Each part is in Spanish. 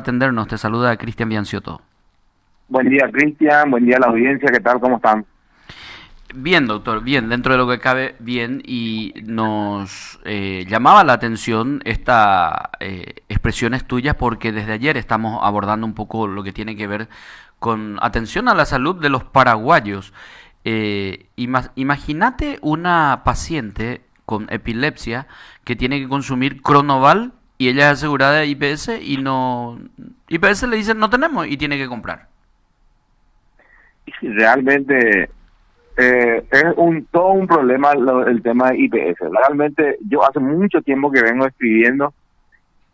atendernos. Te saluda Cristian Bianciotto. Buen día, Cristian. Buen día a la audiencia. ¿Qué tal? ¿Cómo están? Bien, doctor. Bien, dentro de lo que cabe, bien. Y nos llamaba la atención estas expresiones tuyas porque desde ayer estamos abordando un poco lo que tiene que ver con atención a la salud de los paraguayos. Imagínate una paciente con epilepsia que tiene que consumir Cronoval y ella es asegurada de IPS y no... IPS le dicen no tenemos y tiene que comprar. Realmente es todo un problema el tema de IPS. Realmente yo hace mucho tiempo que vengo escribiendo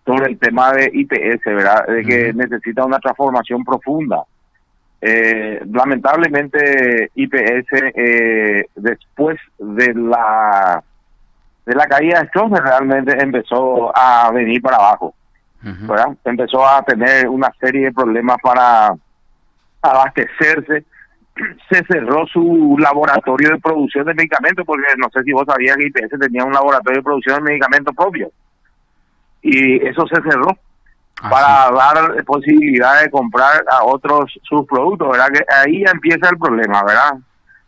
sobre el tema de IPS, ¿verdad? De que necesita una transformación profunda. Lamentablemente IPS después de la caída de Stroessner realmente empezó a venir para abajo, ¿verdad? Empezó a tener una serie de problemas para abastecerse. Se cerró su laboratorio de producción de medicamentos, porque no sé si vos sabías que IPS tenía un laboratorio de producción de medicamentos propio, y eso se cerró para dar posibilidad de comprar a otros sus productos, ¿verdad? Que ahí empieza el problema, ¿verdad?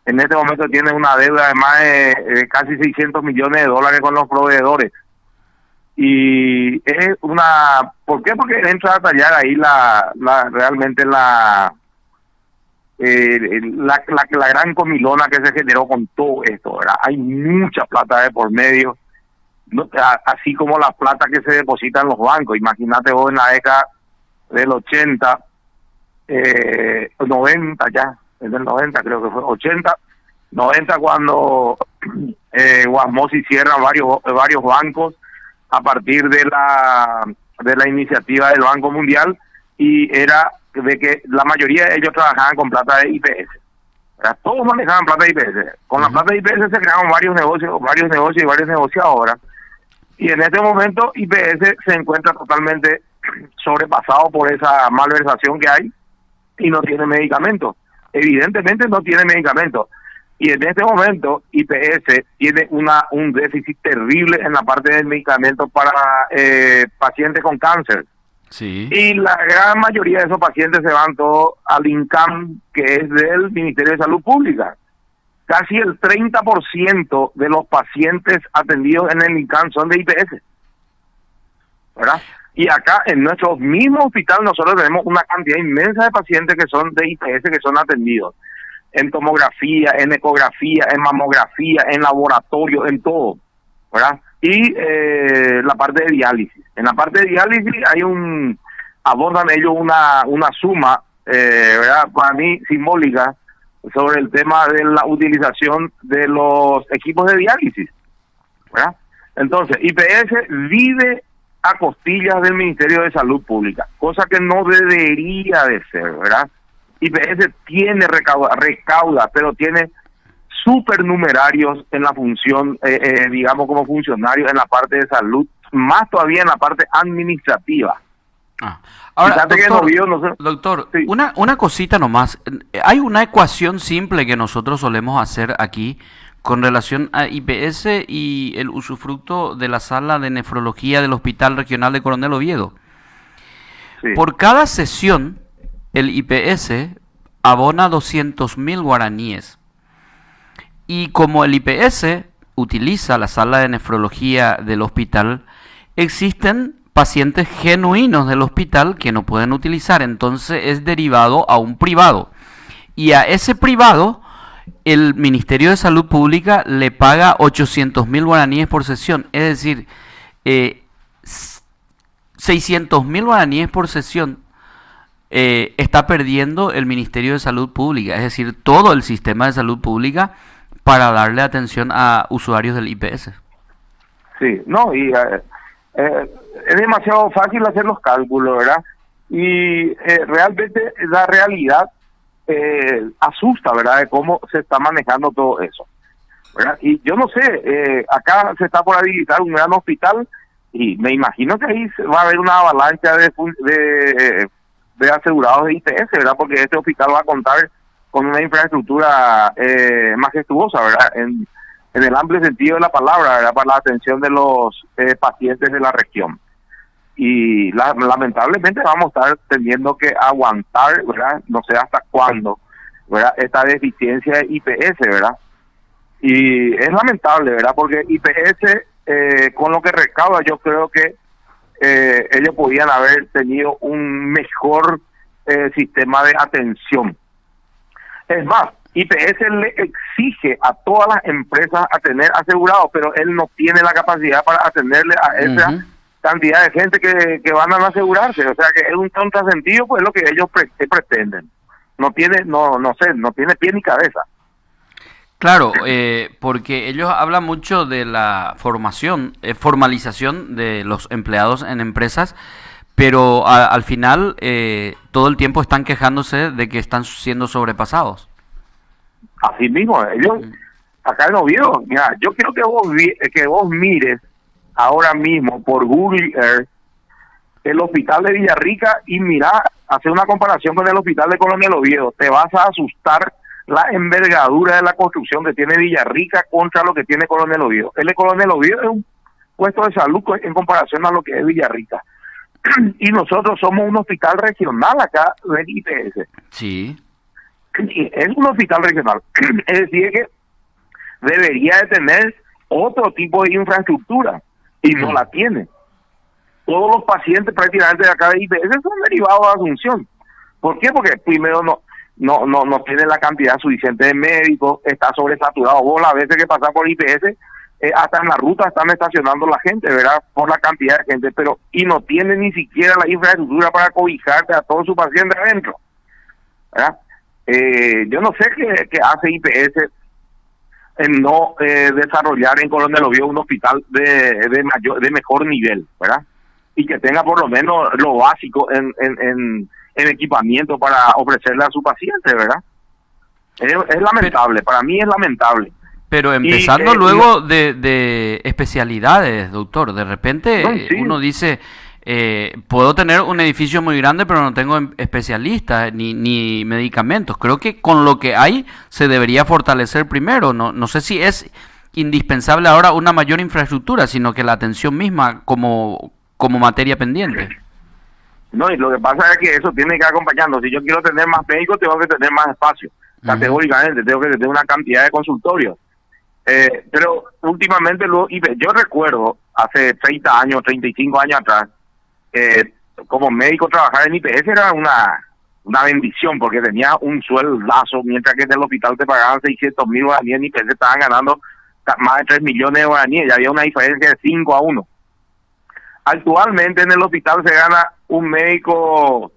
En este momento tiene una deuda de más de casi 600 millones de dólares con los proveedores. Y es una... ¿Por qué? Porque entra a tallar ahí realmente la gran comilona que se generó con todo esto, ¿verdad? Hay mucha plata de por medio, así como la plata que se deposita en los bancos. Imagínate vos en la década del 80, 90 ya, en el 90 creo que fue, 80, 90 cuando Guasmosi cierra varios bancos a partir de la iniciativa del Banco Mundial, y era de que la mayoría de ellos trabajaban con plata de IPS. ¿Verdad? Todos manejaban plata de IPS. Con la plata de IPS se crearon varios negocios y varias negociadoras. Y en este momento IPS se encuentra totalmente sobrepasado por esa malversación que hay y no tiene medicamentos. Evidentemente no tiene medicamentos. Y en este momento IPS tiene un déficit terrible en la parte del medicamento para pacientes con cáncer. Sí. Y la gran mayoría de esos pacientes se van todos al INCAM, que es del Ministerio de Salud Pública. Casi el 30% de los pacientes atendidos en el INCAM son de IPS, ¿verdad? Y acá en nuestro mismo hospital nosotros tenemos una cantidad inmensa de pacientes que son de IPS, que son atendidos en tomografía, en ecografía, en mamografía, en laboratorio, en todo, ¿verdad? Y la parte de diálisis. En la parte de diálisis abordan ellos una suma, ¿verdad? Para mí simbólica, sobre el tema de la utilización de los equipos de diálisis, ¿verdad? Entonces, IPS vive a costillas del Ministerio de Salud Pública, cosa que no debería de ser, ¿verdad? IPS tiene recauda, pero tiene supernumerarios en la función, digamos, como funcionarios en la parte de salud, más todavía en la parte administrativa. Ahora, doctor, sí. Una cosita nomás. Hay una ecuación simple que nosotros solemos hacer aquí con relación a IPS y el usufructo de la sala de nefrología del Hospital Regional de Coronel Oviedo. Sí. Por cada sesión, el IPS abona 200.000 guaraníes. Y como el IPS utiliza la sala de nefrología del hospital, existen pacientes genuinos del hospital que no pueden utilizar, entonces es derivado a un privado. Y a ese privado, el Ministerio de Salud Pública le paga 800.000 guaraníes por sesión, es decir, 600.000 guaraníes por sesión está perdiendo el Ministerio de Salud Pública, es decir, todo el sistema de salud pública, para darle atención a usuarios del IPS. Sí, no, y es demasiado fácil hacer los cálculos, ¿verdad? Y realmente la realidad asusta, ¿verdad?, de cómo se está manejando todo eso, ¿verdad? Y yo no sé, acá se está por habilitar un gran hospital y me imagino que ahí va a haber una avalancha de asegurados de IPS, ¿verdad? Porque este hospital va a contar con una infraestructura majestuosa, ¿verdad? En el amplio sentido de la palabra, ¿verdad? Para la atención de los pacientes de la región. lamentablemente vamos a estar teniendo que aguantar, ¿verdad? No sé hasta cuándo, ¿verdad? Esta deficiencia de IPS, ¿verdad? Y es lamentable, ¿verdad? Porque IPS, con lo que recauda, yo creo que ellos podían haber tenido un mejor sistema de atención. Es más, IPS le exige a todas las empresas a tener asegurados, pero él no tiene la capacidad para atenderle a esa cantidad de gente que van a no asegurarse. O sea que es un contrasentido, pues lo que ellos pretenden. No tiene pie ni cabeza. Claro, porque ellos hablan mucho de la formalización de los empleados en empresas, pero al final todo el tiempo están quejándose de que están siendo sobrepasados. Así mismo, ellos acá en Oviedo, mira, yo quiero que vos mires ahora mismo por Google Earth el hospital de Villarrica y mira, hacer una comparación con el hospital de Coronel Oviedo. Te vas a asustar la envergadura de la construcción que tiene Villarrica contra lo que tiene Coronel Oviedo. El de Coronel Oviedo es un puesto de salud en comparación a lo que es Villarrica. Y nosotros somos un hospital regional acá del IPS. Sí. Es un hospital regional. Es decir, que debería de tener otro tipo de infraestructura y no la tiene. Todos los pacientes prácticamente de acá de IPS son derivados de Asunción. ¿Por qué? Porque primero no tiene la cantidad suficiente de médicos, está sobresaturado. Vos las veces que pasás por IPS, hasta en la ruta están estacionando la gente, ¿verdad? Por la cantidad de gente, y no tiene ni siquiera la infraestructura para cobijarte a todos sus pacientes adentro, ¿verdad? Yo no sé qué hace IPS en no desarrollar en Coronel Oviedo un hospital de mejor nivel, ¿verdad? Y que tenga por lo menos lo básico en equipamiento para ofrecerle a su paciente, ¿verdad? Es lamentable, para mí es lamentable. Pero empezando luego de especialidades, doctor, de repente uno dice, puedo tener un edificio muy grande, pero no tengo especialistas ni medicamentos. Creo que con lo que hay se debería fortalecer primero. No sé si es indispensable ahora una mayor infraestructura, sino que la atención misma como materia pendiente. No, y lo que pasa es que eso tiene que ir acompañando. Si yo quiero tener más médicos, tengo que tener más espacio. Categóricamente, tengo que tener una cantidad de consultorios. Pero últimamente, yo recuerdo hace 30 años, 35 años atrás, como médico trabajar en IPS era una bendición, porque tenía un sueldazo, mientras que en el hospital te pagaban 600.000 guaraníes, en IPS estaban ganando más de 3 millones de guaraníes, y había una diferencia de 5-1. Actualmente en el hospital se gana un médico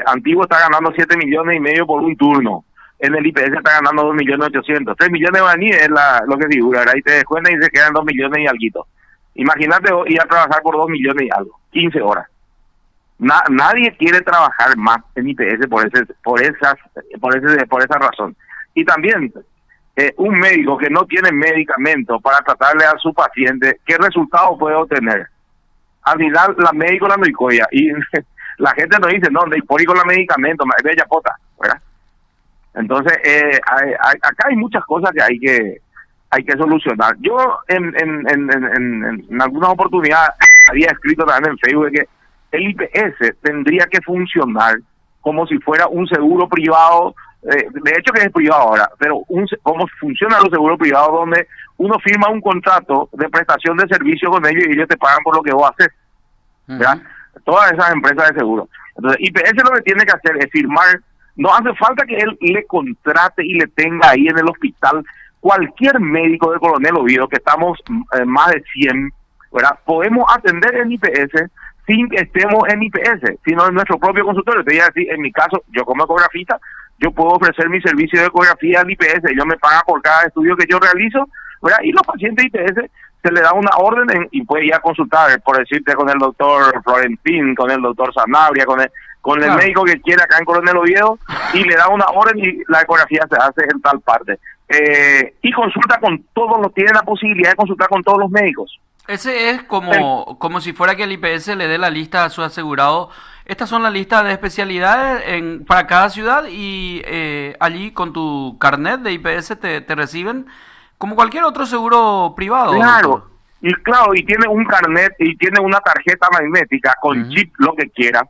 antiguo está ganando 7,5 millones por un turno. En el IPS está ganando 2.800.000. 3 millones de guaraníes es lo que figura, ¿verdad? Y te descuentan y se quedan 2 millones y algo. Imagínate ir a trabajar por 2 millones y algo, 15 horas. Nadie quiere trabajar más en IPS por esa razón. Y también un médico que no tiene medicamento para tratarle a su paciente, ¿qué resultado puede obtener? Al final, la médico la noicoya, y la gente nos dice, no, por ir con la medicamento, es bella pota, ¿verdad? Entonces, acá hay muchas cosas que hay que solucionar. Yo en algunas oportunidades había escrito también en Facebook que el IPS tendría que funcionar como si fuera un seguro privado, de hecho que es privado ahora, pero como funcionan los seguros privados, donde uno firma un contrato de prestación de servicio con ellos y ellos te pagan por lo que vos haces, ¿verdad? Todas esas empresas de seguro. Entonces, IPS lo que tiene que hacer es firmar. No hace falta que él le contrate y le tenga ahí en el hospital cualquier médico de Coronel Oviedo, que estamos más de 100, ¿verdad? Podemos atender en IPS sin que estemos en IPS, sino en nuestro propio consultorio. Te voy a decir, en mi caso, yo como ecografista, yo puedo ofrecer mi servicio de ecografía al IPS, ellos me pagan por cada estudio que yo realizo, ¿verdad? Y los pacientes de IPS se le da una orden y puede ir a consultar, por decirte, con el doctor Florentín, con el doctor Sanabria, con el médico que quiera acá en Coronel Oviedo, y le da una orden y la ecografía se hace en tal parte. Y consulta con todos tiene la posibilidad de consultar con todos los médicos. Ese es como si fuera que el IPS le dé la lista a su asegurado. Estas son las listas de especialidades para cada ciudad, y allí con tu carnet de IPS te reciben como cualquier otro seguro privado. Claro, Y claro, y tiene un carnet y tiene una tarjeta magnética con chip, lo que quiera,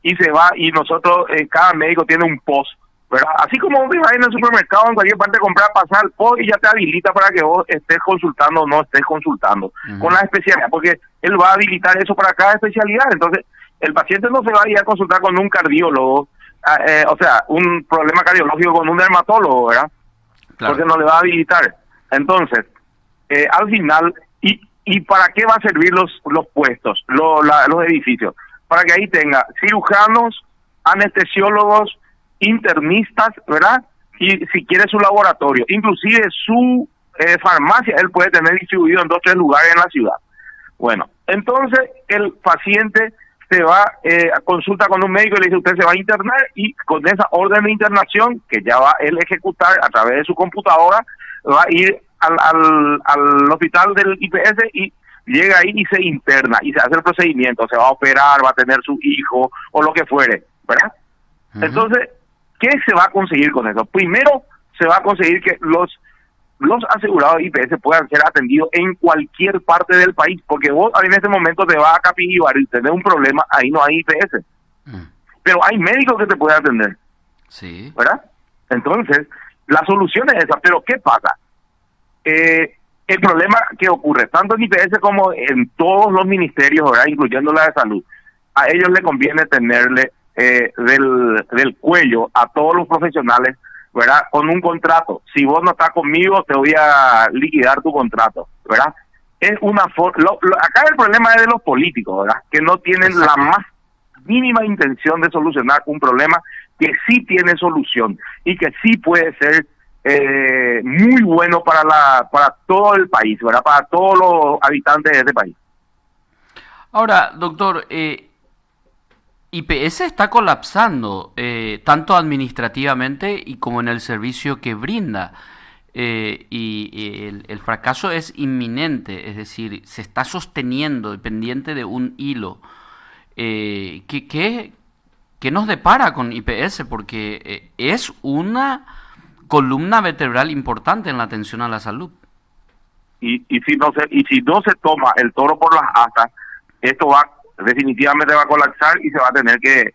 y se va, y nosotros, cada médico tiene un post, ¿verdad? Así como vos vas en el supermercado, en cualquier parte, comprar, pasar el post y ya te habilita para que vos estés consultando o no estés consultando con la especialidad, porque él va a habilitar eso para cada especialidad. Entonces, el paciente no se va a ir a consultar con un cardiólogo, o sea, un problema cardiológico con un dermatólogo, ¿verdad? Claro. Porque no le va a habilitar. Entonces, al final, ¿y para qué va a servir los puestos, los edificios? Para que ahí tenga cirujanos, anestesiólogos, internistas, ¿verdad? Y si quiere su laboratorio, inclusive su farmacia, él puede tener distribuido en 2 o 3 lugares en la ciudad. Bueno, entonces el paciente se va a consulta con un médico y le dice, usted se va a internar, y con esa orden de internación que ya va él ejecutar a través de su computadora, va a ir al hospital del IPS y llega ahí y se interna y se hace el procedimiento, se va a operar, va a tener su hijo o lo que fuere, ¿verdad? Entonces, ¿qué se va a conseguir con eso? Primero, se va a conseguir que los asegurados de IPS puedan ser atendidos en cualquier parte del país, porque vos en este momento te vas a Capillibar y tenés un problema, ahí no hay IPS, pero hay médicos que te pueden atender, sí, ¿verdad? Entonces, la solución es esa, pero ¿qué pasa? El problema que ocurre, tanto en IPS como en todos los ministerios, ¿verdad?, incluyendo la de salud, a ellos les conviene tenerle del cuello a todos los profesionales, ¿verdad?, con un contrato. Si vos no estás conmigo, te voy a liquidar tu contrato, ¿verdad? Es una acá el problema es de los políticos, ¿verdad?, que no tienen la más mínima intención de solucionar un problema que sí tiene solución y que sí puede ser muy bueno para todo el país, ¿verdad?, para todos los habitantes de este país. Ahora, doctor, IPS está colapsando, tanto administrativamente y como en el servicio que brinda, y el fracaso es inminente, es decir, se está sosteniendo dependiente de un hilo. ¿Qué nos depara con IPS? Porque es una columna vertebral importante en la atención a la salud. Y si no se toma el toro por las astas, esto definitivamente va a colapsar y se va a tener que,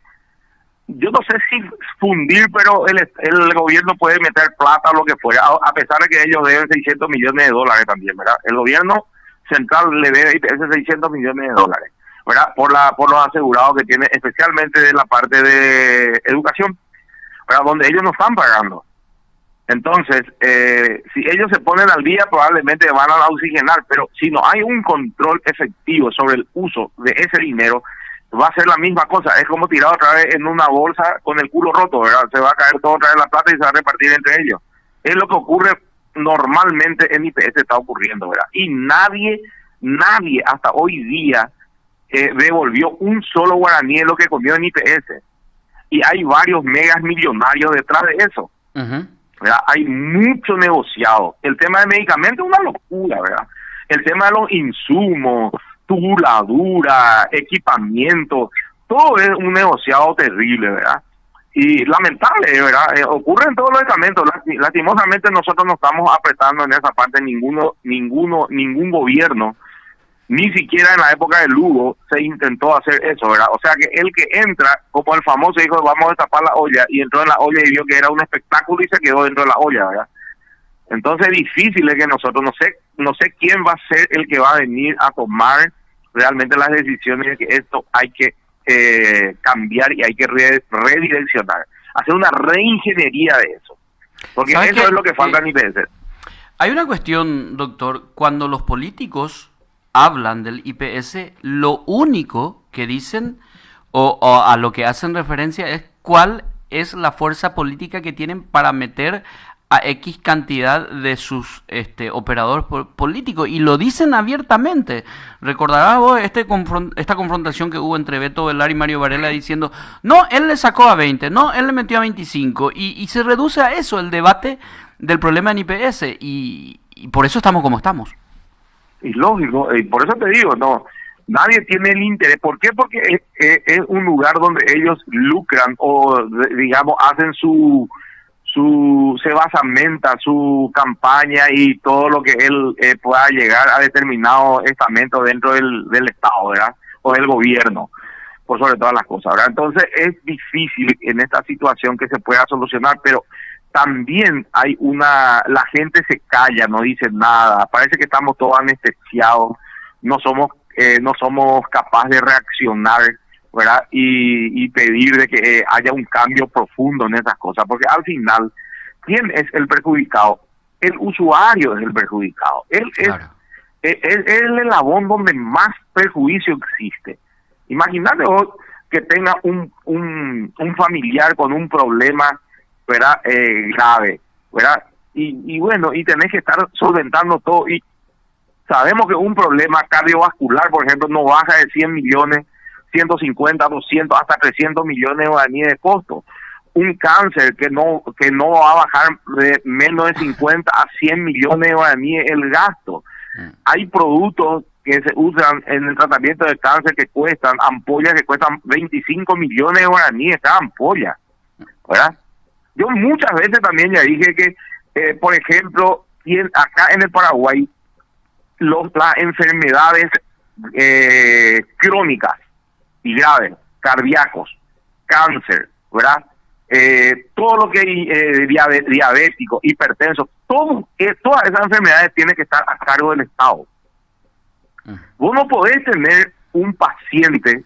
yo no sé si fundir, pero el gobierno puede meter plata o lo que fuera, a pesar de que ellos deben 600 millones de dólares también, ¿verdad? El gobierno central le debe esos 600 millones de dólares, ¿verdad?, por los asegurados que tiene, especialmente de la parte de educación, ¿verdad?, donde ellos no están pagando. Entonces, si ellos se ponen al día, probablemente van a oxigenar, pero si no hay un control efectivo sobre el uso de ese dinero, va a ser la misma cosa. Es como tirar otra vez en una bolsa con el culo roto, ¿verdad? Se va a caer todo otra vez la plata y se va a repartir entre ellos. Es lo que ocurre normalmente en IPS, está ocurriendo, ¿verdad? Y nadie hasta hoy día devolvió un solo guaraní de lo que comió en IPS. Y hay varios megas millonarios detrás de eso. ¿Verdad? Hay mucho negociado. El tema de medicamentos es una locura, ¿verdad? El tema de los insumos, tubuladura, equipamiento, todo es un negociado terrible, ¿verdad? Y lamentable, ¿verdad? Ocurre en todos los estamentos. Lastimosamente nosotros no estamos apretando en esa parte, ningún gobierno, ni siquiera en la época de Lugo se intentó hacer eso, ¿verdad? O sea que el que entra, como el famoso dijo, vamos a destapar la olla, y entró en la olla y vio que era un espectáculo y se quedó dentro de la olla, ¿verdad? Entonces difícil es que nosotros, no sé quién va a ser el que va a venir a tomar realmente las decisiones de que esto hay que cambiar y hay que redireccionar, hacer una reingeniería de eso, porque eso es lo que falta en IPS. Hay una cuestión, doctor, cuando los políticos hablan del IPS, lo único que dicen o a lo que hacen referencia es cuál es la fuerza política que tienen para meter a X cantidad de sus operadores políticos, y lo dicen abiertamente. Recordarás vos esta confrontación que hubo entre Beto Velar y Mario Varela diciendo, no, él le sacó a 20, no, él le metió a 25, y se reduce a eso el debate del problema en IPS, y por eso estamos como estamos. Y lógico, y por eso te digo, no, nadie tiene el interés. ¿Por qué? Porque es un lugar donde ellos lucran o, digamos, hacen su se basamenta su campaña y todo lo que él pueda llegar a determinado estamento dentro del Estado, ¿verdad? O del gobierno, por sobre todas las cosas, ¿verdad? Entonces es difícil en esta situación que se pueda solucionar, pero también la gente se calla, no dice nada, parece que estamos todos anestesiados, no somos capaces de reaccionar, ¿verdad? Y pedir de que haya un cambio profundo en esas cosas, porque al final, ¿quién es el perjudicado? El usuario es el perjudicado. Claro. Es el eslabón donde más perjuicio existe. Imagínate vos que tenga un familiar con un problema, ¿verdad? Grave, ¿verdad? Y bueno, y tenés que estar solventando todo, y sabemos que un problema cardiovascular, por ejemplo, no baja de 100 millones, 150, 200, hasta 300 millones de guaraníes de costo. Un cáncer que no va a bajar de menos de 50 a 100 millones de guaraníes el gasto. Hay productos que se usan en el tratamiento del cáncer que cuestan, ampollas que cuestan 25 millones de guaraníes cada ampolla, ¿verdad? Yo muchas veces también ya dije que, por ejemplo, acá en el Paraguay, las enfermedades crónicas y graves, cardíacos, cáncer, ¿verdad? Todo lo que hay diabético, hipertenso, todas esas enfermedades tienen que estar a cargo del Estado. Vos no podés tener un paciente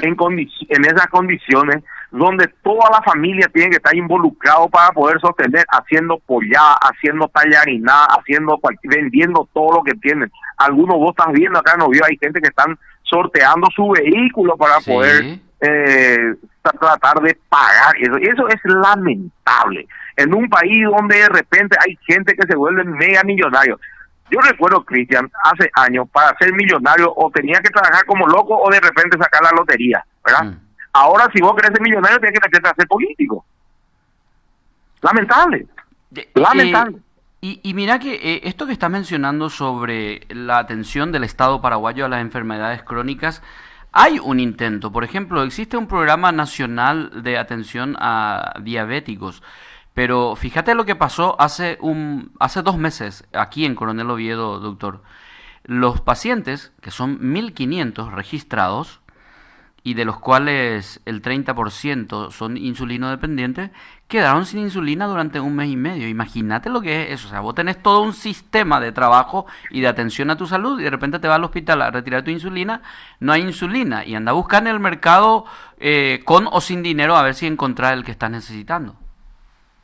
en esas condiciones donde toda la familia tiene que estar involucrado para poder sostener, haciendo pollada, haciendo tallarinada, vendiendo todo lo que tienen. Algunos vos estás viendo acá, no vio, hay gente que están sorteando su vehículo para poder tratar de pagar eso. Y eso es lamentable. En un país donde de repente hay gente que se vuelve mega millonario. Yo recuerdo, Cristian, hace años, para ser millonario o tenía que trabajar como loco o de repente sacar la lotería, ¿verdad? Ahora, si vos querés ser millonario, tienes que meterte a ser político. Lamentable. Lamentable. Y mira que esto que estás mencionando sobre la atención del Estado paraguayo a las enfermedades crónicas, hay un intento. Por ejemplo, existe un programa nacional de atención a diabéticos. Pero fíjate lo que pasó hace 2 meses aquí en Coronel Oviedo, doctor. Los pacientes, que son 1.500 registrados, y de los cuales el 30% son insulinodependientes, quedaron sin insulina durante 1 mes y medio. Imagínate lo que es eso. O sea, vos tenés todo un sistema de trabajo y de atención a tu salud y de repente te vas al hospital a retirar tu insulina, no hay insulina. Y anda a buscar en el mercado con o sin dinero a ver si encontrás el que estás necesitando.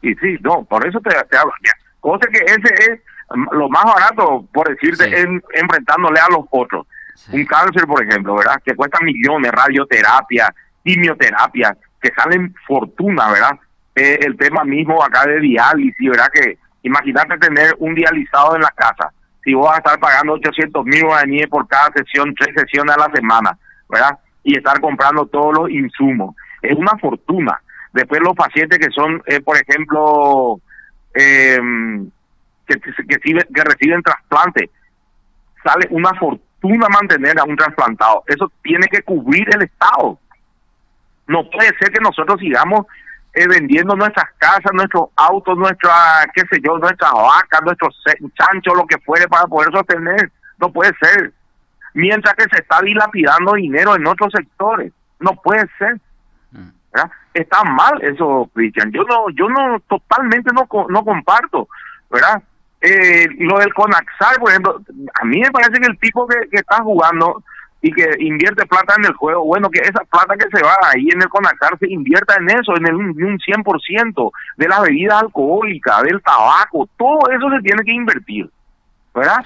Y sí, no, por eso te hablo. Cosa que ese es lo más barato, por decirte, enfrentándole a los otros. Sí. Un cáncer, por ejemplo, ¿verdad? Que cuesta millones, radioterapia, quimioterapia, que salen fortuna, ¿verdad? El tema mismo acá de diálisis, ¿verdad? Que imagínate tener un dializado en la casa. Si vos vas a estar pagando 800,000 guaraníes por cada sesión, 3 sesiones a la semana, ¿verdad? Y estar comprando todos los insumos. Es una fortuna. Después los pacientes que son, por ejemplo, que reciben trasplante, sale una fortuna mantener a un trasplantado. Eso tiene que cubrir el Estado. No puede ser que nosotros sigamos vendiendo nuestras casas, nuestros autos, nuestras vacas, nuestros chanchos, lo que fuere para poder sostener. No puede ser. Mientras que se está dilapidando dinero en otros sectores. No puede ser. ¿Verdad? Está mal eso, Cristian. Yo no totalmente no comparto, ¿verdad? Lo del Conaxar, por ejemplo, a mí me parece que el tipo que está jugando y que invierte plata en el juego, bueno, que esa plata que se va ahí en el Conaxar se invierta en eso, en un 100% de las bebidas alcohólicas, del tabaco, todo eso se tiene que invertir, ¿verdad?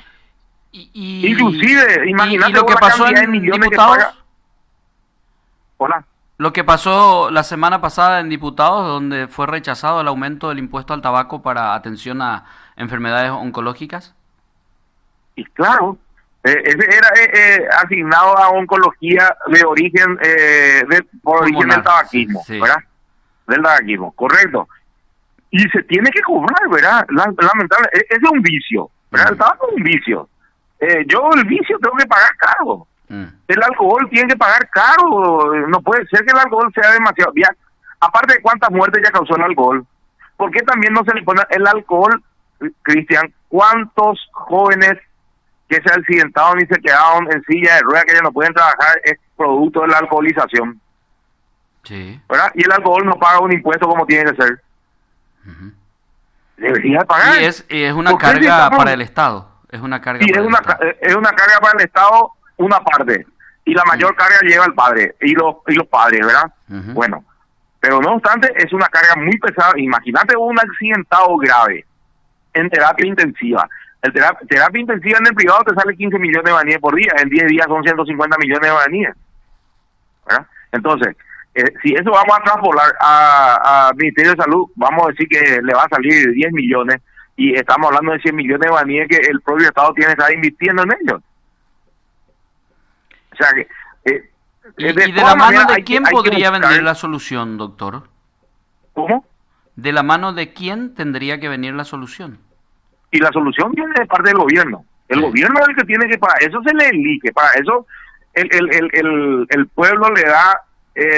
Inclusive, imagínate lo que pasó en millones diputados. Que paga. Hola. Lo que pasó la semana pasada en diputados, donde fue rechazado el aumento del impuesto al tabaco para atención a enfermedades oncológicas. Y claro, ese era asignado a oncología de origen, por origen del tabaquismo, sí. ¿Verdad? Del tabaquismo, correcto. Y se tiene que cobrar, ¿verdad? Lamentable, ese es un vicio, ¿verdad? El tabaco es un vicio. Yo el vicio tengo que pagar caro. El alcohol tiene que pagar caro. No puede ser que el alcohol sea demasiado. Ya, aparte de cuántas muertes ya causó el alcohol, ¿Por qué también no se le pone el alcohol, Cristian? ¿Cuántos jóvenes que se accidentaron y se quedaron en silla de ruedas que ya no pueden trabajar es producto de la alcoholización? Sí. ¿Verdad? Y el alcohol no paga un impuesto como tiene que ser. Debería pagar. Y es una carga para el Estado. Es una carga sí, para es una carga para el Estado, una parte. Y la mayor carga lleva el padre y los padres, ¿verdad? Bueno, pero no obstante, es una carga muy pesada. Imagínate un accidentado grave en terapia intensiva. Terapia intensiva en el privado te sale 15 millones de guaraníes por día. En 10 días son 150 millones de guaraníes. ¿Verdad? Entonces, si eso vamos a traspolar al Ministerio de Salud, vamos a decir que le va a salir 10 millones y estamos hablando de 100 millones de guaraníes que el propio Estado tiene que estar invirtiendo en ellos. O sea que... ¿Y de la mano de quién podría venir la solución, doctor? ¿Cómo? ¿De la mano de quién tendría que venir la solución? Y la solución viene de parte del gobierno. El gobierno es el que tiene que, para eso se le elige, para eso el pueblo le da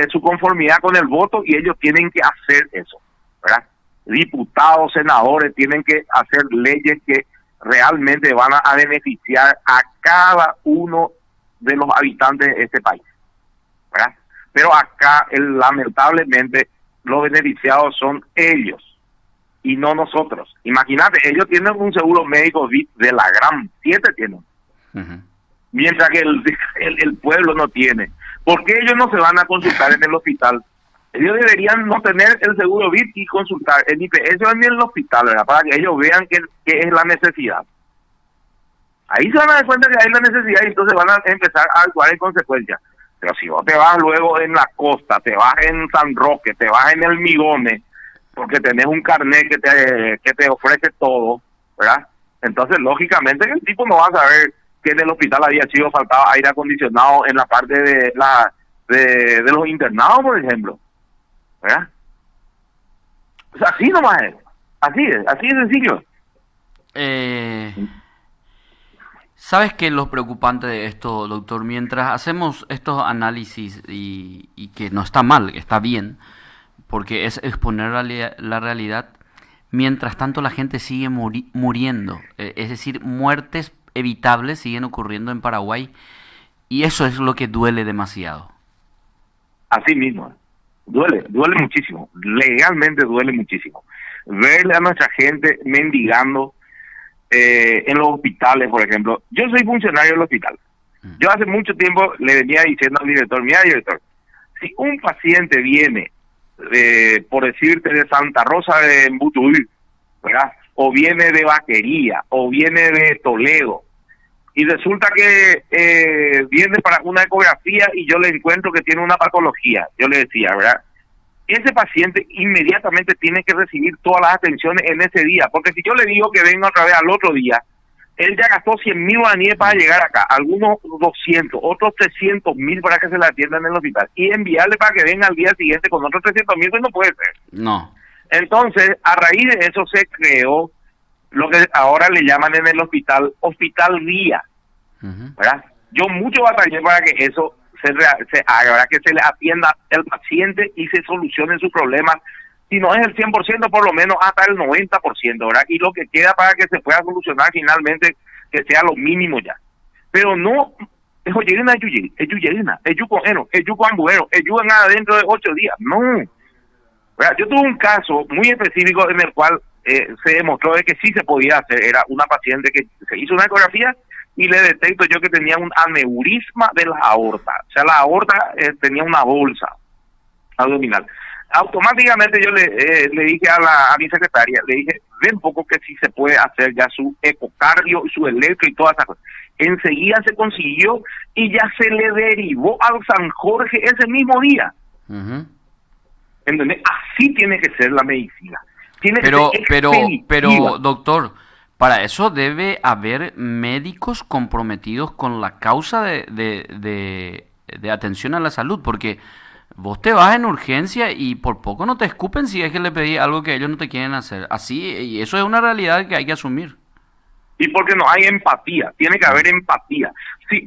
su conformidad con el voto y ellos tienen que hacer eso, ¿verdad? Diputados, senadores tienen que hacer leyes que realmente van a beneficiar a cada uno de los habitantes de este país, ¿verdad? Pero acá, lamentablemente, los beneficiados son ellos y no nosotros. Imagínate, ellos tienen un seguro médico de la gran 7 tienen, mientras que el pueblo no tiene. ¿Por qué ellos no se van a consultar en el hospital? Ellos deberían no tener el seguro VIP y consultar el IPS en el hospital, ¿verdad? Para que ellos vean qué es la necesidad. Ahí se van a dar cuenta que hay la necesidad y entonces van a empezar a actuar en consecuencia. Pero si vos te vas luego en la costa, te vas en San Roque, te vas en el Migone, porque tenés un carnet que te ofrece todo, ¿verdad? Entonces, lógicamente, el tipo no va a saber que en el hospital había sido faltaba aire acondicionado en la parte de los internados, por ejemplo, ¿verdad? O sea, así nomás es. Así de sencillo. ¿Sabes qué es lo preocupante de esto, doctor? Mientras hacemos estos análisis y que no está mal, está bien, porque es exponer la realidad, mientras tanto la gente sigue muriendo. Es decir, muertes evitables siguen ocurriendo en Paraguay y eso es lo que duele demasiado. Así mismo, duele muchísimo, legalmente duele muchísimo. Verle a nuestra gente mendigando en los hospitales, por ejemplo. Yo soy funcionario del hospital. Yo hace mucho tiempo le venía diciendo al director, mira director, si un paciente viene, por decirte, de Santa Rosa de Mbutuí, ¿verdad? O viene de Vaquería, o viene de Toledo, y resulta que viene para una ecografía y yo le encuentro que tiene una patología, yo le decía, ¿verdad? Ese paciente inmediatamente tiene que recibir todas las atenciones en ese día, porque si yo le digo que venga otra vez al otro día, él ya gastó 100.000 guaraníes para llegar acá, algunos 200, otros 300.000 para que se le atiendan en el hospital, y enviarle para que venga al día siguiente con otros 300.000, pues no puede ser. No. Entonces, a raíz de eso se creó lo que ahora le llaman en el hospital guía, ¿verdad? Yo mucho batallé para que eso se haga, ¿verdad? Que se le atienda al paciente y se solucione su problema, si no es el 100%, por lo menos hasta el 90%, ¿verdad? Y lo que queda para que se pueda solucionar finalmente, que sea lo mínimo ya. Pero no, es Joyerina, es Yucoeno, es Yucoambuero, es Yucoana dentro de 8 días, no. ¿Verdad? Yo tuve un caso muy específico en el cual se demostró de que sí se podía hacer. Era una paciente que se hizo una ecografía y le detecto yo que tenía un aneurisma de la aorta. O sea, la aorta tenía una bolsa abdominal. Automáticamente yo le dije a mi secretaria, le dije, ve un poco que si se puede hacer ya su ecocardio, su electro y todas esas cosas. Enseguida se consiguió y ya se le derivó al San Jorge ese mismo día. ¿Entendés? Así tiene que ser la medicina. Pero, doctor, para eso debe haber médicos comprometidos con la causa de atención a la salud, porque vos te vas en urgencia y por poco no te escupen si es que le pedí algo que ellos no te quieren hacer. Así, y eso es una realidad que hay que asumir. Y porque no hay empatía, tiene que haber empatía. Sí,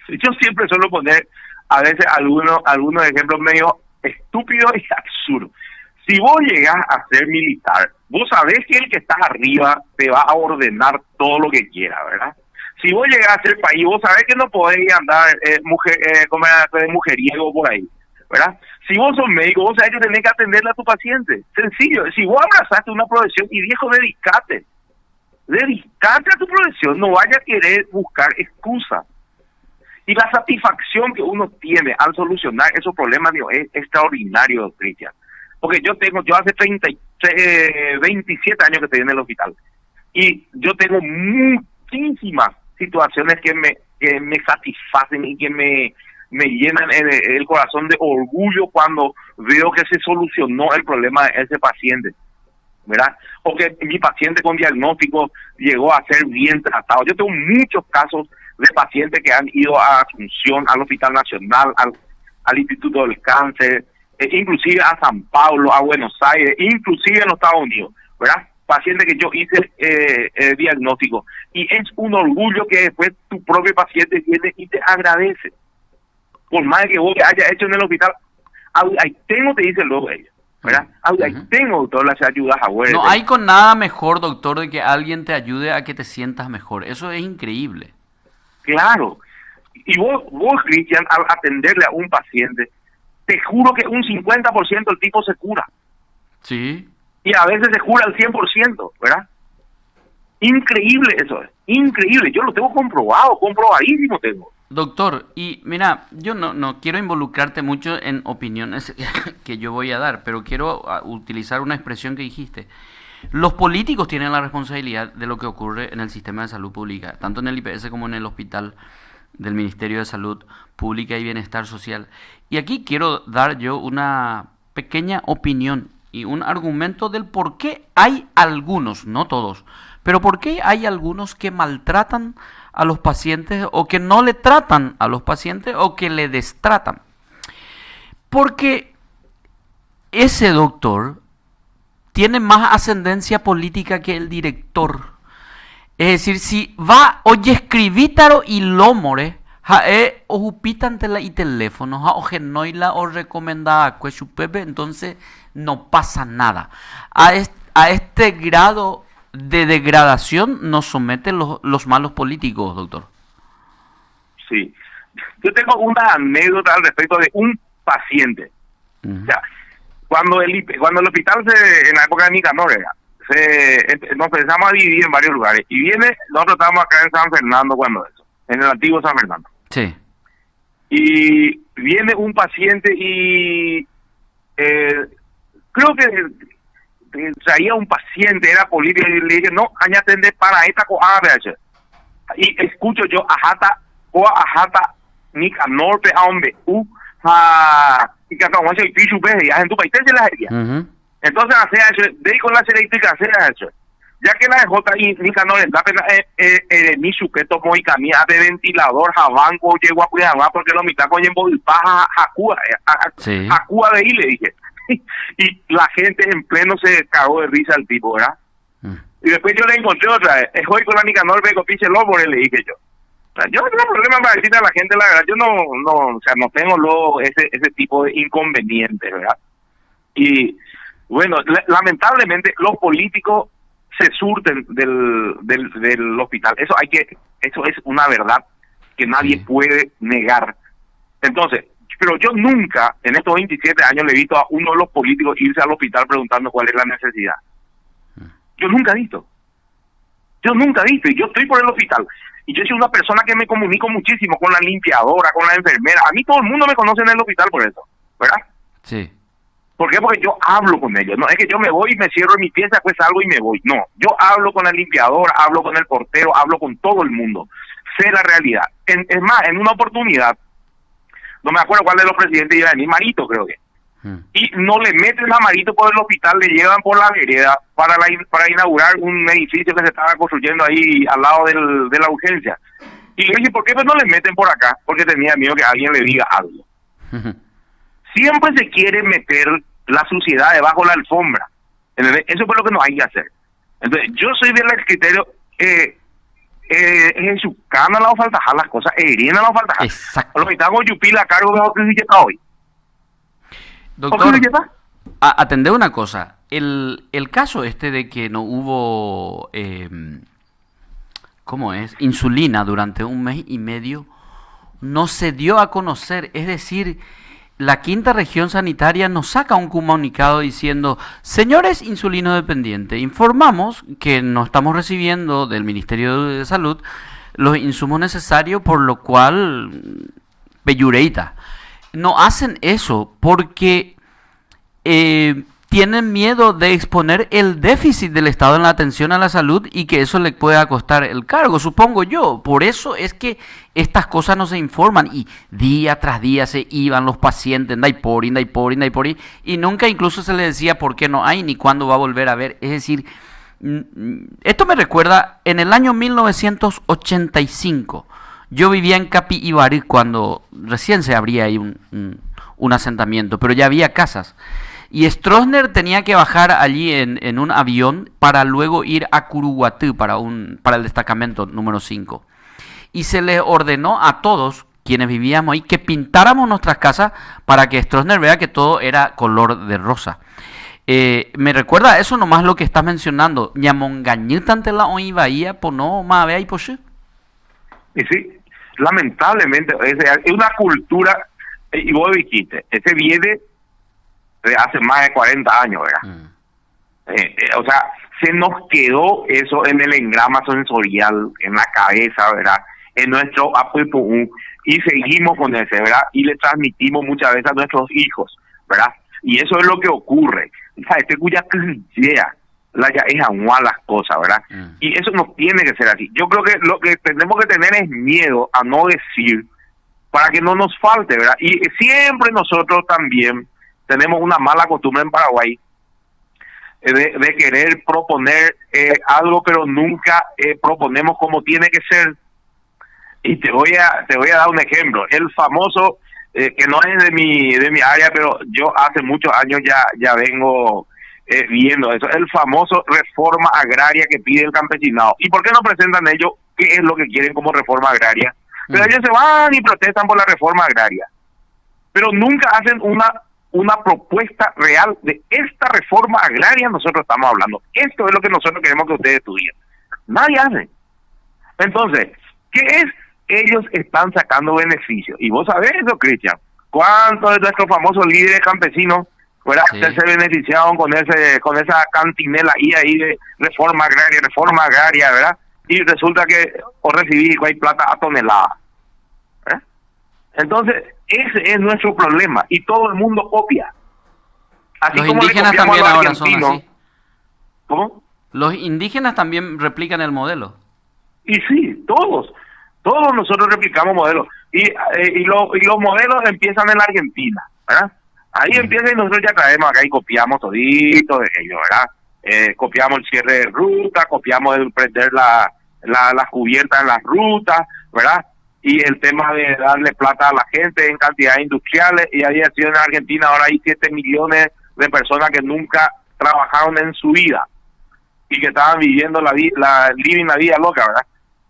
yo siempre suelo poner a veces algunos ejemplos medio estúpidos y absurdos. Si vos llegás a ser militar, vos sabés que el que está arriba te va a ordenar todo lo que quiera, ¿verdad? Si vos llegás a ser país, vos sabés que no podés andar de mujeriego por ahí, ¿verdad? Si vos sos médico, vos sabés que tenés que atenderle a tu paciente. Sencillo. Si vos abrazaste una profesión y viejo, dedicate a tu profesión, no vaya a querer buscar excusas. Y la satisfacción que uno tiene al solucionar esos problemas, Dios, es extraordinario, Cristian. Porque yo hace 27 años que estoy en el hospital. Y yo tengo muchísimas situaciones que me satisfacen y que me llenan el corazón de orgullo cuando veo que se solucionó el problema de ese paciente, ¿verdad? O que mi paciente con diagnóstico llegó a ser bien tratado. Yo tengo muchos casos de pacientes que han ido a Asunción, al Hospital Nacional, al Instituto del Cáncer, inclusive a San Pablo, a Buenos Aires, inclusive en los Estados Unidos, ¿verdad? Pacientes que yo hice diagnóstico. Y es un orgullo que después tu propio paciente viene y te agradece. Por más que vos hayas hecho en el hospital, ahí tengo, te dice luego ellos, ¿verdad? Ahí tengo todas las ayudas a vuelta. No hay con nada mejor, doctor, de que alguien te ayude a que te sientas mejor. Eso es increíble. Claro. Y vos Cristian, al atenderle a un paciente, te juro que un 50% el tipo se cura. Sí. Y a veces se cura al 100%, ¿verdad? Increíble eso es. Increíble. Yo lo tengo comprobadísimo tengo. Doctor, y mira, yo no quiero involucrarte mucho en opiniones que yo voy a dar, pero quiero utilizar una expresión que dijiste. Los políticos tienen la responsabilidad de lo que ocurre en el sistema de salud pública, tanto en el IPS como en el hospital del Ministerio de Salud Pública y Bienestar Social. Y aquí quiero dar yo una pequeña opinión y un argumento del por qué hay algunos, no todos, pero por qué hay algunos que maltratan a los pacientes o que no le tratan a los pacientes o que le destratan. Porque ese doctor tiene más ascendencia política que el director. Es decir, si va oye escribítaro y lomore, jae ojupitantela y teléfono, ja ojenoila o recomendada cuechupepe, entonces no pasa nada. A este grado de degradación nos someten los malos políticos, doctor. Sí. Yo tengo una anécdota al respecto de un paciente. O sea, cuando el hospital en la época de Nicanor nos empezamos a dividir en varios lugares. Y nosotros estábamos acá en San Fernando en el antiguo San Fernando. Sí. Y viene un paciente y creo que traía un paciente, era político, y le dije, no, añatende para esta coa, y escucho yo, ajata, Nicanor, pe hombre, y que acabamos el pichu, ya en tu país se las haría. Entonces, de ahí con la eléctrica, ya que la DJ Nicanor, da pena, mi sujeto, muy camilla de ventilador, jabanco, llegó a cuidar, porque lo mitad con en paja, Acúa de ahí, le dije. Y la gente en pleno se cagó de risa al tipo, ¿verdad? Y después yo le encontré otra vez, hoy con la Nicanor, vengo, pinche lobo, le dije yo. O sea, yo no tengo problema para decirle a la gente la verdad, yo no tengo luego ese tipo de inconvenientes, ¿verdad? Y bueno, lamentablemente los políticos se surten del hospital. Eso es una verdad que nadie puede negar. Entonces, pero yo nunca, en estos 27 años, le he visto a uno de los políticos irse al hospital preguntando cuál es la necesidad. Yo nunca he visto. Y yo estoy por el hospital. Y yo soy una persona que me comunico muchísimo con la limpiadora, con la enfermera. A mí todo el mundo me conoce en el hospital por eso, ¿verdad? Sí. ¿Por qué? Porque yo hablo con ellos. No es que yo me voy y me cierro en mi pieza, pues salgo y me voy. No, yo hablo con la limpiadora, hablo con el portero, hablo con todo el mundo. Sé la realidad. Es más, en una oportunidad, no me acuerdo cuál de los presidentes iba a venir, Marito creo que. Y no le meten a Marito por el hospital, le llevan por la vereda para inaugurar un edificio que se estaba construyendo ahí al lado de la urgencia. Y le dije, ¿por qué pues no le meten por acá? Porque tenía miedo que alguien le diga algo. Siempre se quiere meter la suciedad debajo de la alfombra. ¿Entendés? Eso fue lo que no hay que hacer. Entonces, yo soy del criterio en su cana la falta las cosas, Irina la falta. Exacto. Lo que estamos yupila a cargo de lo que está hoy. Doctor, atender una cosa. El caso este de que no hubo, ¿cómo es? Insulina durante un mes y medio, no se dio a conocer. Es decir, la quinta región sanitaria nos saca un comunicado diciendo: señores insulino dependientes, informamos que no estamos recibiendo del Ministerio de Salud los insumos necesarios, por lo cual, peyureita. No hacen eso porque tienen miedo de exponer el déficit del Estado en la atención a la salud y que eso le pueda costar el cargo, supongo yo. Por eso es que estas cosas no se informan y día tras día se iban los pacientes, Ndaipori, y nunca incluso se les decía por qué no hay ni cuándo va a volver a ver. Es decir, esto me recuerda en el año 1985. Yo vivía en Capiibari cuando recién se abría ahí un asentamiento, pero ya había casas. Y Stroessner tenía que bajar allí en un avión para luego ir a Curuguatú para el destacamento número 5. Y se le ordenó a todos quienes vivíamos ahí que pintáramos nuestras casas para que Stroessner vea que todo era color de rosa. Me recuerda eso nomás lo que estás mencionando. Ñamongañita ante la OI Bahía, pues no, más vea y pues sí. Y sí, lamentablemente, es una cultura, y vos dijiste, ese viene de hace más de 40 años, ¿verdad? O sea, se nos quedó eso en el engrama sensorial, en la cabeza, ¿verdad? En nuestro APPU, y seguimos con ese, ¿verdad? Y le transmitimos muchas veces a nuestros hijos, ¿verdad? Y eso es lo que ocurre. O sea, cuya idea, la ya es aguar las cosas, ¿verdad? Y eso no tiene que ser así. Yo creo que lo que tenemos que tener es miedo a no decir para que no nos falte, ¿verdad? Y siempre nosotros también tenemos una mala costumbre en Paraguay de querer proponer algo, pero nunca proponemos como tiene que ser. Y te voy a dar un ejemplo. El famoso, que no es de mi área, pero yo hace muchos años ya vengo viendo eso, el famoso reforma agraria que pide el campesinado. ¿Y por qué no presentan ellos qué es lo que quieren como reforma agraria? Pero ellos se van y protestan por la reforma agraria, pero nunca hacen una propuesta real de esta reforma agraria. Nosotros estamos hablando, esto es lo que nosotros queremos que ustedes estudien. Nadie hace. Entonces, ¿qué es? Ellos están sacando beneficios. Y vos sabés eso, Cristian, ¿cuántos de nuestros famosos líderes campesinos se beneficiaron con esa cantinela ahí de reforma agraria, ¿verdad? Y resulta que o recibí hay plata a tonelada. Entonces, ese es nuestro problema y todo el mundo copia. Así los como indígenas también ahora son así. ¿Cómo? Los indígenas también replican el modelo. Y sí, todos nosotros replicamos modelos. Y los modelos empiezan en la Argentina, ¿verdad? Ahí empieza y nosotros ya traemos acá y copiamos todito de ellos, ¿verdad? Copiamos el cierre de ruta, copiamos el prender las cubiertas en las rutas, ¿verdad? Y el tema de darle plata a la gente en cantidades industriales, y ahí ha sido en Argentina, ahora hay 7 millones de personas que nunca trabajaron en su vida y que estaban viviendo la vida loca, ¿verdad?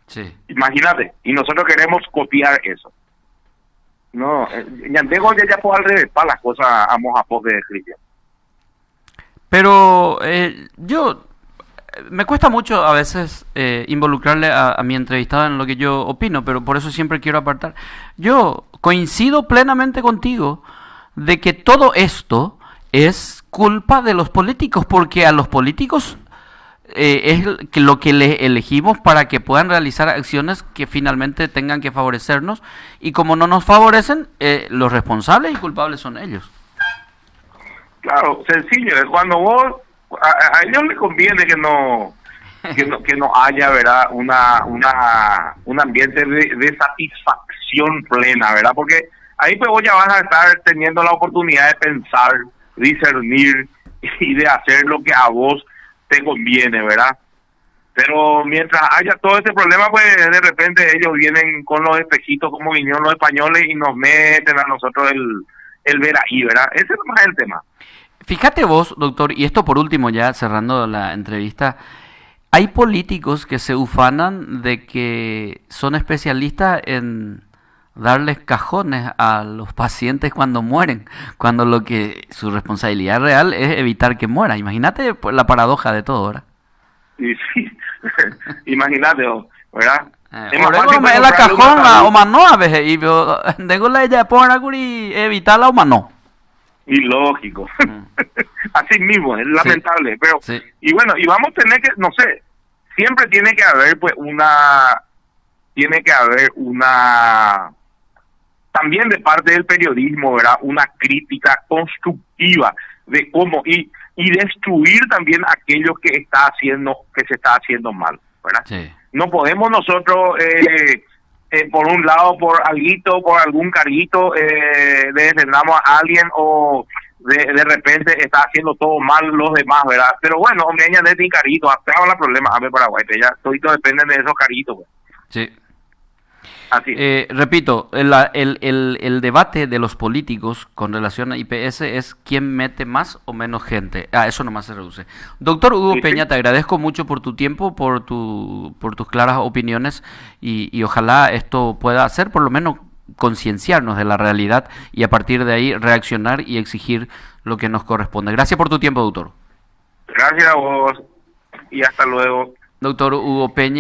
Sí. Imagínate, y nosotros queremos copiar eso. No, ya puedo al revés para las cosas a mojapo de Cristian. Pero yo me cuesta mucho a veces involucrarle a mi entrevistado en lo que yo opino, pero por eso siempre quiero apartar. Yo coincido plenamente contigo de que todo esto es culpa de los políticos, porque a los políticos es lo que les elegimos para que puedan realizar acciones que finalmente tengan que favorecernos, y como no nos favorecen, los responsables y culpables son ellos. Claro, sencillo, es cuando vos a ellos les conviene que no haya, ¿verdad?, un ambiente de satisfacción plena, ¿verdad? Porque ahí pues vos ya vas a estar teniendo la oportunidad de pensar, discernir y de hacer lo que a vos te conviene, ¿verdad? Pero mientras haya todo ese problema, pues de repente ellos vienen con los espejitos como vinieron los españoles y nos meten a nosotros el ver ahí, ¿verdad? Ese es más el tema. Fíjate vos, doctor, y esto por último ya cerrando la entrevista, hay políticos que se ufanan de que son especialistas en darles cajones a los pacientes cuando mueren, cuando lo que su responsabilidad real es evitar que muera. Imagínate pues, la paradoja de todo, ¿verdad? Y sí, imagínate, ¿verdad? Luego me la cajón o mano a veces y yo tengo la idea por evitar la o mano. Y lógico. Así mismo, es lamentable, pero sí. Y bueno, y vamos a tener que, no sé, siempre tiene que haber pues una también de parte del periodismo, ¿verdad? Una crítica constructiva de cómo y destruir también aquello que se está haciendo mal, ¿verdad? Sí. No podemos nosotros por un lado por algún carguito defendamos a alguien o de repente está haciendo todo mal los demás, ¿verdad? Pero bueno, hombre, añade carguito, hasta la problema a Paraguay, ya todito dependen de esos carguitos, pues. Sí. Así. Repito, el debate de los políticos con relación a IPS es quién mete más o menos gente. Eso nomás se reduce. Doctor Hugo Peña, te agradezco mucho por tu tiempo, por tus claras opiniones y ojalá esto pueda hacer por lo menos concienciarnos de la realidad y a partir de ahí reaccionar y exigir lo que nos corresponde. Gracias por tu tiempo, doctor. Gracias a vos y hasta luego. Doctor Hugo Peña.